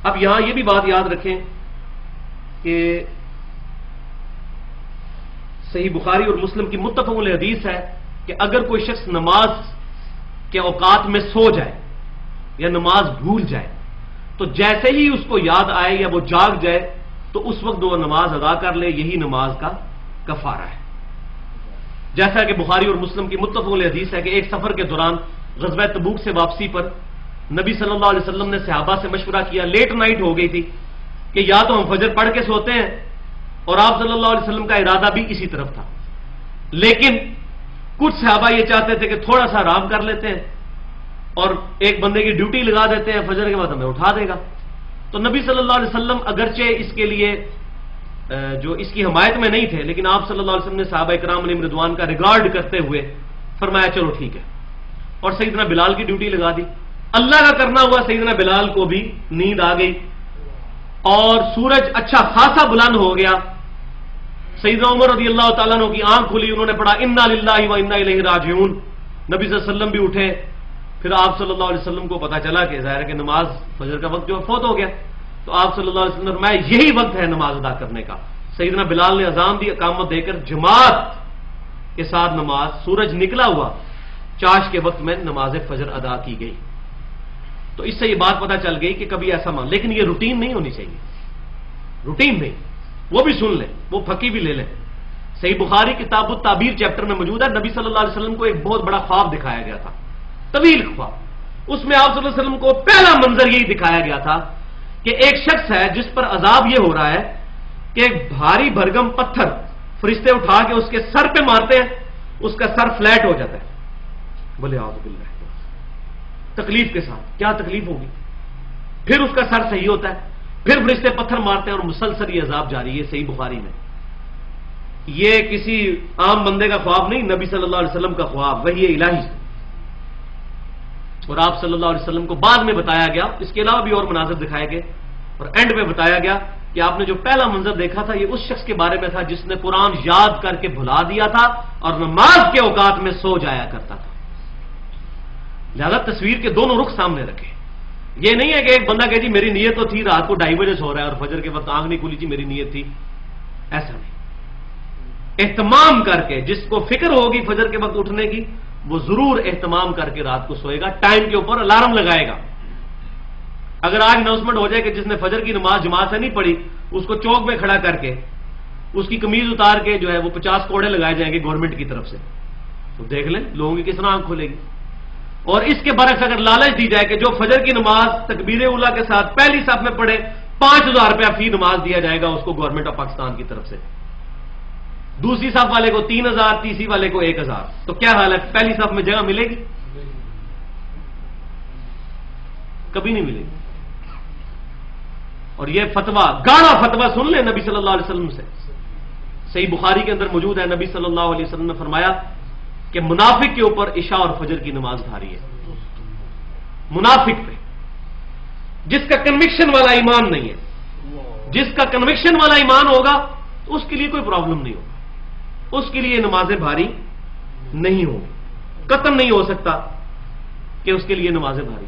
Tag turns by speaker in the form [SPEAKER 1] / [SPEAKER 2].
[SPEAKER 1] اب یہاں یہ بھی بات یاد رکھیں کہ صحیح بخاری اور مسلم کی متفق علیہ حدیث ہے کہ اگر کوئی شخص نماز کے اوقات میں سو جائے یا نماز بھول جائے تو جیسے ہی اس کو یاد آئے یا وہ جاگ جائے تو اس وقت وہ نماز ادا کر لے، یہی نماز کا کفارہ ہے۔ جیسا کہ بخاری اور مسلم کی متفق علیہ حدیث ہے کہ ایک سفر کے دوران غزوہ تبوک سے واپسی پر نبی صلی اللہ علیہ وسلم نے صحابہ سے مشورہ کیا، لیٹ نائٹ ہو گئی تھی کہ یا تو ہم فجر پڑھ کے سوتے ہیں، اور آپ صلی اللہ علیہ وسلم کا ارادہ بھی اسی طرف تھا، لیکن کچھ صحابہ یہ چاہتے تھے کہ تھوڑا سا آرام کر لیتے ہیں اور ایک بندے کی ڈیوٹی لگا دیتے ہیں، فجر کے بعد ہمیں اٹھا دے گا۔ تو نبی صلی اللہ علیہ وسلم اگرچہ اس کے لیے جو اس کی حمایت میں نہیں تھے، لیکن آپ صلی اللہ علیہ وسلم نے صحابہ کرام علیہم رضوان کا ریگارڈ کرتے ہوئے فرمایا چلو ٹھیک ہے، اور سیدنا بلال کی ڈیوٹی لگا دی۔ اللہ کا کرنا ہوا سیدنا بلال کو بھی نیند آ گئی اور سورج اچھا خاصا بلند ہو گیا۔ سیدنا عمر رضی اللہ تعالیٰ عنہ کی آنکھ کھلی، انہوں نے پڑھا انا للہ و انا الیہ راجعون، نبی صلی اللہ علیہ وسلم بھی اٹھے، پھر آپ صلی اللہ علیہ وسلم کو پتا چلا کہ ظاہر ہے کہ نماز فجر کا وقت جو فوت ہو گیا، تو آپ صلی اللہ علیہ وسلم نے فرمایا یہی وقت ہے نماز ادا کرنے کا۔ سیدنا بلال نے اذان دی، اقامت دے کر جماعت کے ساتھ نماز، سورج نکلا ہوا چاش کے وقت میں نماز فجر ادا کی گئی۔ تو اس سے یہ بات پتہ چل گئی کہ کبھی ایسا مان، لیکن یہ روٹین نہیں ہونی چاہیے، روٹین نہیں، وہ بھی سن لیں، وہ پھکی بھی لے لیں۔ صحیح بخاری کتاب التعبیر چیپٹر میں موجود ہے، نبی صلی اللہ علیہ وسلم کو ایک بہت بڑا خواب دکھایا گیا تھا، طویل خواب۔ اس میں آپ صلی اللہ علیہ وسلم کو پہلا منظر یہی دکھایا گیا تھا کہ ایک شخص ہے جس پر عذاب یہ ہو رہا ہے کہ ایک بھاری بھرگم پتھر فرشتے اٹھا کے اس کے سر پہ مارتے ہیں، اس کا سر فلیٹ ہو جاتا ہے، بولے اعوذ باللہ، تکلیف کے ساتھ، کیا تکلیف ہوگی؟ پھر اس کا سر صحیح ہوتا ہے، پھر فرشتے پتھر مارتے ہیں اور مسلسل یہ عذاب جاری ہے۔ صحیح بخاری میں یہ کسی عام بندے کا خواب نہیں، نبی صلی اللہ علیہ وسلم کا خواب، وحی الہی، اور آپ صلی اللہ علیہ وسلم کو بعد میں بتایا گیا، اس کے علاوہ بھی اور مناظر دکھائے گئے، اور اینڈ میں بتایا گیا کہ آپ نے جو پہلا منظر دیکھا تھا یہ اس شخص کے بارے میں تھا جس نے قرآن یاد کر کے بھلا دیا تھا اور نماز کے اوقات میں سو جایا کرتا تھا۔ لہذا تصویر کے دونوں رخ سامنے رکھے، یہ نہیں ہے کہ ایک بندہ کہ جی میری نیت تو تھی رات کو 2:30 بجے سو رہا ہے اور فجر کے وقت آنکھ نہیں کھلی جی میری نیت تھی، ایسا نہیں۔ اہتمام کر کے، جس کو فکر ہوگی فجر کے وقت اٹھنے کی وہ ضرور اہتمام کر کے رات کو سوئے گا، ٹائم کے اوپر الارم لگائے گا۔ اگر آج اناؤنسمنٹ ہو جائے کہ جس نے فجر کی نماز جماعت سے نہیں پڑھی اس کو چوک میں کھڑا کر کے اس کی قمیض اتار کے جو ہے وہ 50 کوڑے لگائے جائیں گے گورنمنٹ کی طرف سے، تو دیکھ لیں لوگوں کی کس طرح آنکھ کھلے گی۔ اور اس کے برعکس اگر لالچ دی جائے کہ جو فجر کی نماز تکبیر اولیٰ کے ساتھ پہلی صف میں پڑھے 5,000 روپیہ فی نماز دیا جائے گا اس کو گورنمنٹ آف پاکستان کی طرف سے، دوسری صف والے کو 3,000، تیسری والے کو 1,000، تو کیا حال ہے؟ پہلی صف میں جگہ ملے گی؟ کبھی نہیں ملے گی۔ اور یہ فتویٰ، گاڑا فتویٰ سن لیں نبی صلی اللہ علیہ وسلم سے، صحیح بخاری کے اندر موجود ہے، نبی صلی اللہ علیہ وسلم نے فرمایا کہ منافق کے اوپر عشاء اور فجر کی نماز بھاری ہے، منافق پہ، جس کا کنوکشن والا ایمان نہیں ہے، جس کا کنوکشن والا ایمان ہوگا اس کے لیے کوئی پرابلم نہیں ہوگا، اس کے لیے نمازیں بھاری نہیں ہوگی، قطعاً نہیں ہو سکتا کہ اس کے لیے نمازیں بھاری